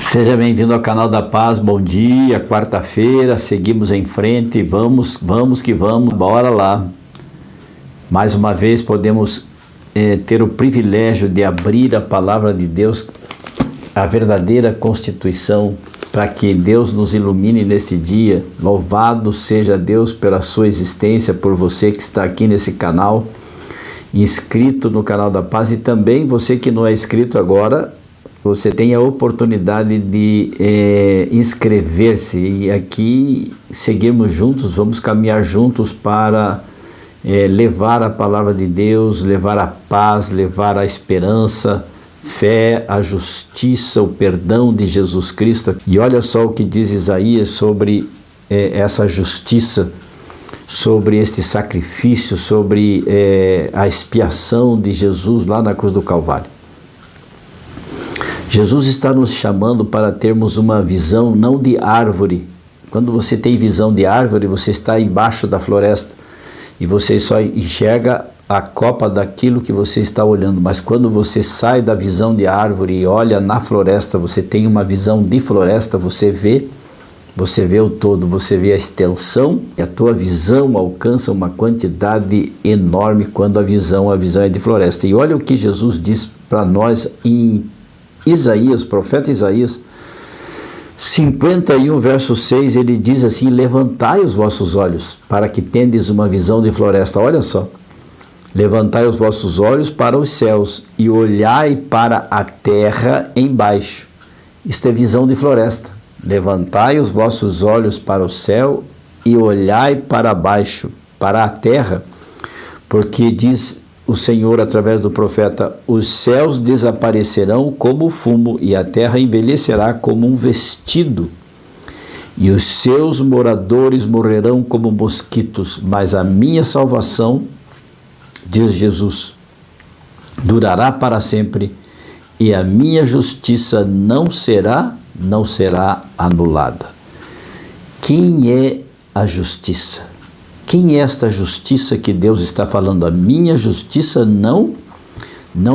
Seja bem-vindo ao canal da Paz, bom dia, quarta-feira, seguimos em frente, vamos que vamos, bora lá. Mais uma vez podemos ter o privilégio de abrir a palavra de Deus, a verdadeira Constituição, para que Deus nos ilumine neste dia. Louvado seja Deus pela sua existência, por você que está aqui nesse canal, inscrito no canal da Paz, e também você que não é inscrito agora, você tem a oportunidade de inscrever-se e aqui seguirmos juntos, vamos caminhar juntos para levar a palavra de Deus, levar a paz, levar a esperança, fé, a justiça, o perdão de Jesus Cristo. E olha só o que diz Isaías sobre essa justiça, sobre este sacrifício, sobre a expiação de Jesus lá na cruz do Calvário. Jesus está nos chamando para termos uma visão não de árvore. Quando você tem visão de árvore, você está embaixo da floresta e você só enxerga a copa daquilo que você está olhando. Mas quando você sai da visão de árvore e olha na floresta, você tem uma visão de floresta, você vê o todo, você vê a extensão, e a tua visão alcança uma quantidade enorme quando a visão é de floresta. E olha o que Jesus diz para nós em Isaías, profeta Isaías 51, verso 6, ele diz assim: levantai os vossos olhos, para que tendes uma visão de floresta. Olha só, levantai os vossos olhos para os céus e olhai para a terra embaixo. Isto é visão de floresta. Levantai os vossos olhos para o céu e olhai para baixo, para a terra, porque diz o Senhor através do profeta: os céus desaparecerão como fumo e a terra envelhecerá como um vestido, e os seus moradores morrerão como mosquitos, mas a minha salvação, diz Jesus, durará para sempre, e a minha justiça não será anulada. Quem é a justiça? Quem é esta justiça que Deus está falando? A minha justiça não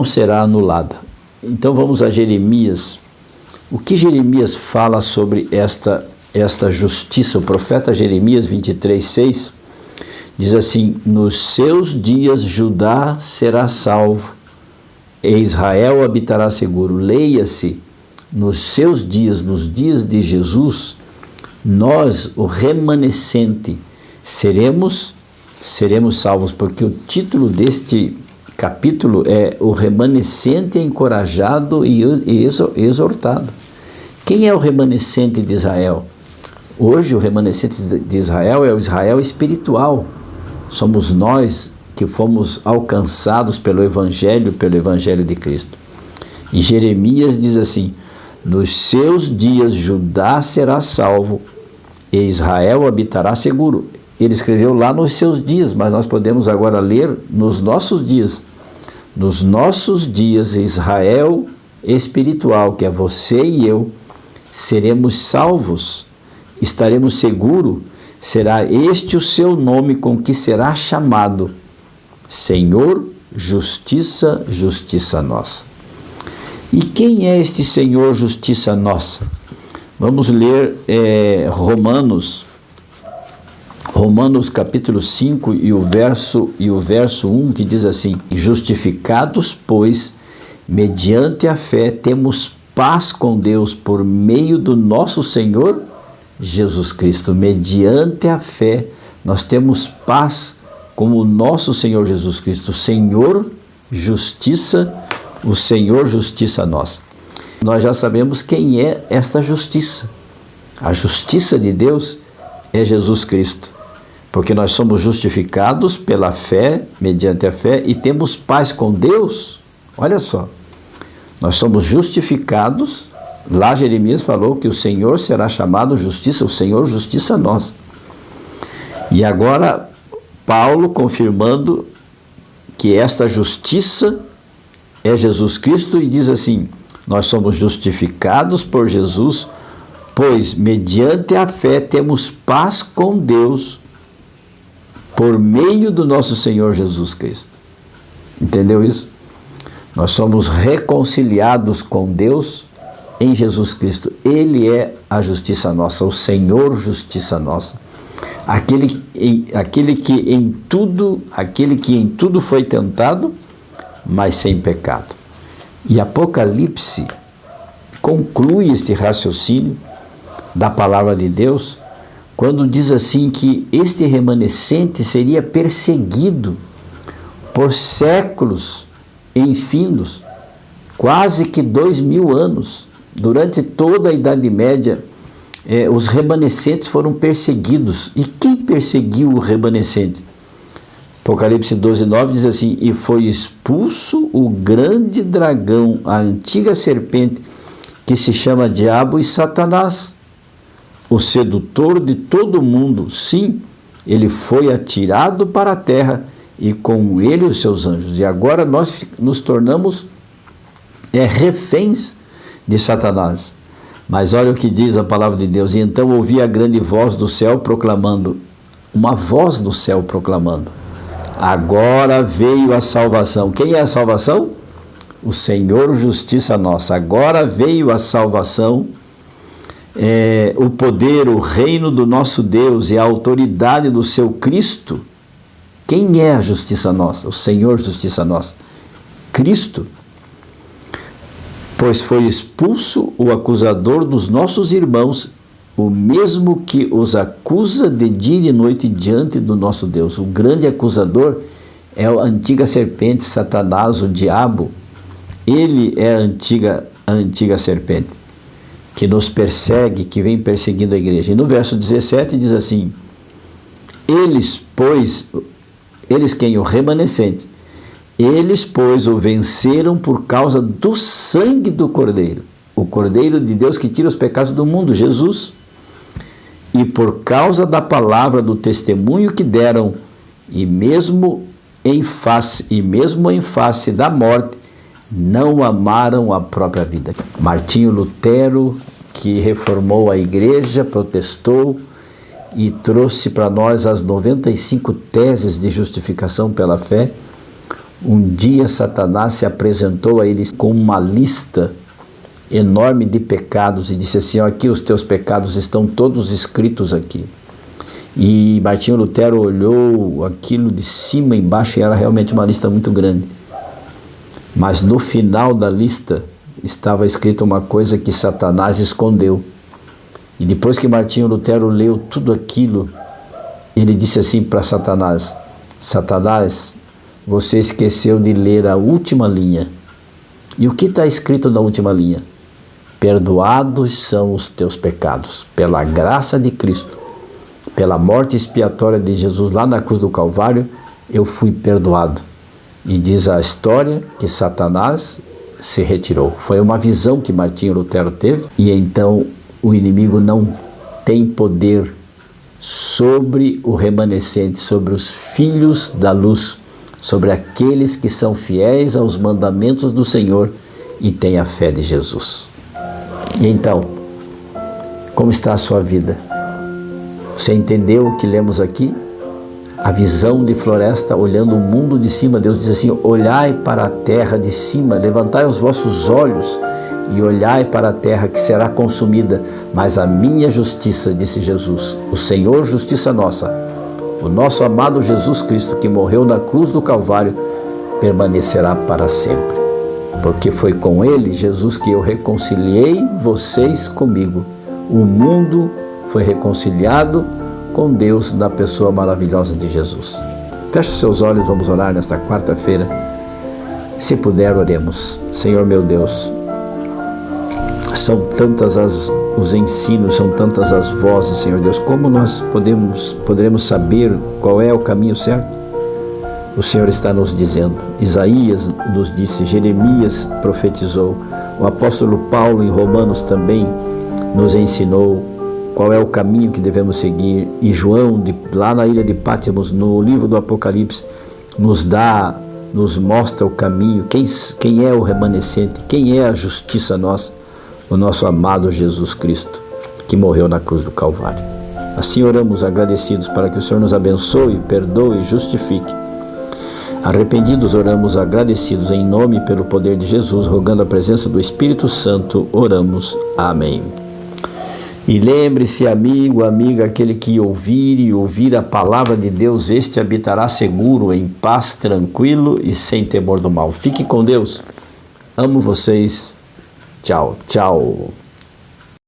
será anulada. Então vamos a Jeremias. O que Jeremias fala sobre esta justiça? O profeta Jeremias 23:6 diz assim: nos seus dias Judá será salvo e Israel habitará seguro. Leia-se, nos seus dias, nos dias de Jesus, nós, o remanescente, seremos salvos, porque o título deste capítulo é o remanescente encorajado e exortado. Quem é o remanescente de Israel? Hoje o remanescente de Israel é o Israel espiritual. Somos nós que fomos alcançados pelo Evangelho de Cristo. E Jeremias diz assim: nos seus dias Judá será salvo e Israel habitará seguro. Ele escreveu lá nos seus dias, mas nós podemos agora ler nos nossos dias. Nos nossos dias, Israel espiritual, que é você e eu, seremos salvos, estaremos seguros. Será este o seu nome com que será chamado: Senhor, justiça, justiça nossa. E quem é este Senhor, justiça nossa? Vamos ler Romanos capítulo 5 e o verso 1, que diz assim: justificados, pois, mediante a fé, temos paz com Deus por meio do nosso Senhor Jesus Cristo. Mediante a fé, nós temos paz com o nosso Senhor Jesus Cristo. Senhor, justiça, o Senhor, justiça nossa. Nós já sabemos quem é esta justiça. A justiça de Deus é Jesus Cristo, porque nós somos justificados pela fé, mediante a fé, e temos paz com Deus. Olha só, nós somos justificados. Lá Jeremias falou que o Senhor será chamado justiça, o Senhor justiça nossa. E agora Paulo confirmando que esta justiça é Jesus Cristo, e diz assim: nós somos justificados por Jesus, pois mediante a fé temos paz com Deus por meio do nosso Senhor Jesus Cristo. Entendeu isso? Nós somos reconciliados com Deus em Jesus Cristo. Ele é a justiça nossa, o Senhor justiça nossa. Aquele que em tudo foi tentado, mas sem pecado. E Apocalipse conclui este raciocínio da palavra de Deus quando diz assim que este remanescente seria perseguido por séculos infindos, quase que 2000 anos. Durante toda a Idade Média, os remanescentes foram perseguidos. E quem perseguiu o remanescente? Apocalipse 12:9 diz assim: e foi expulso o grande dragão, a antiga serpente, que se chama Diabo e Satanás, o sedutor de todo mundo. Sim, ele foi atirado para a terra e com ele os seus anjos. E agora nós nos tornamos reféns de Satanás. Mas olha o que diz a palavra de Deus: e então ouvi a grande voz do céu proclamando, uma voz do céu proclamando: agora veio a salvação. Quem é a salvação? O Senhor justiça nossa. Agora veio a salvação, o poder, o reino do nosso Deus e a autoridade do seu Cristo. Quem é a justiça nossa? O Senhor justiça nossa. Cristo. Pois foi expulso o acusador dos nossos irmãos, o mesmo que os acusa de dia e noite diante do nosso Deus. O grande acusador é a antiga serpente, Satanás, o diabo. Ele é a antiga serpente, que nos persegue, que vem perseguindo a igreja. E no verso 17 diz assim: eles, quem? O remanescente. Eles, pois, o venceram por causa do sangue do Cordeiro, o Cordeiro de Deus que tira os pecados do mundo, Jesus, e por causa da palavra do testemunho que deram, e mesmo em face da morte, não amaram a própria vida. Martinho Lutero, que reformou a igreja, protestou e trouxe para nós as 95 teses de justificação pela fé. Um dia Satanás se apresentou a eles com uma lista enorme de pecados e disse assim: aqui os teus pecados estão todos escritos aqui. E Martinho Lutero olhou aquilo de cima e embaixo e era realmente uma lista muito grande. Mas no final da lista estava escrita uma coisa que Satanás escondeu. E depois que Martinho Lutero leu tudo aquilo, ele disse assim para Satanás: Satanás, você esqueceu de ler a última linha. E o que está escrito na última linha? Perdoados são os teus pecados, pela graça de Cristo, pela morte expiatória de Jesus lá na cruz do Calvário, eu fui perdoado. E diz a história que Satanás se retirou. Foi uma visão que Martinho Lutero teve, e então o inimigo não tem poder sobre o remanescente, sobre os filhos da luz, sobre aqueles que são fiéis aos mandamentos do Senhor e têm a fé de Jesus. E então, como está a sua vida? Você entendeu o que lemos aqui? A visão de Floresta, olhando o mundo de cima. Deus diz assim: olhai para a terra de cima, levantai os vossos olhos e olhai para a terra que será consumida, mas a minha justiça, disse Jesus, o Senhor justiça nossa, o nosso amado Jesus Cristo, que morreu na cruz do Calvário, permanecerá para sempre. Porque foi com ele, Jesus, que eu reconciliei vocês comigo. O mundo foi reconciliado com Deus na pessoa maravilhosa de Jesus. Feche os seus olhos, vamos orar nesta quarta-feira. Se puder, oremos. Senhor meu Deus, são tantas os ensinos, são tantas as vozes, Senhor Deus. Como nós poderemos saber qual é o caminho certo? O Senhor está nos dizendo. Isaías nos disse, Jeremias profetizou, o apóstolo Paulo em Romanos também nos ensinou qual é o caminho que devemos seguir. E João, lá na ilha de Pátimos, no livro do Apocalipse, nos mostra o caminho, quem é o remanescente, quem é a justiça nossa, o nosso amado Jesus Cristo, que morreu na cruz do Calvário. Assim oramos agradecidos para que o Senhor nos abençoe, perdoe e justifique. Arrependidos, oramos agradecidos em nome e pelo poder de Jesus, rogando a presença do Espírito Santo, oramos. Amém. E lembre-se, amigo, amiga, aquele que ouvir a palavra de Deus, este habitará seguro, em paz, tranquilo e sem temor do mal. Fique com Deus. Amo vocês. Tchau, tchau.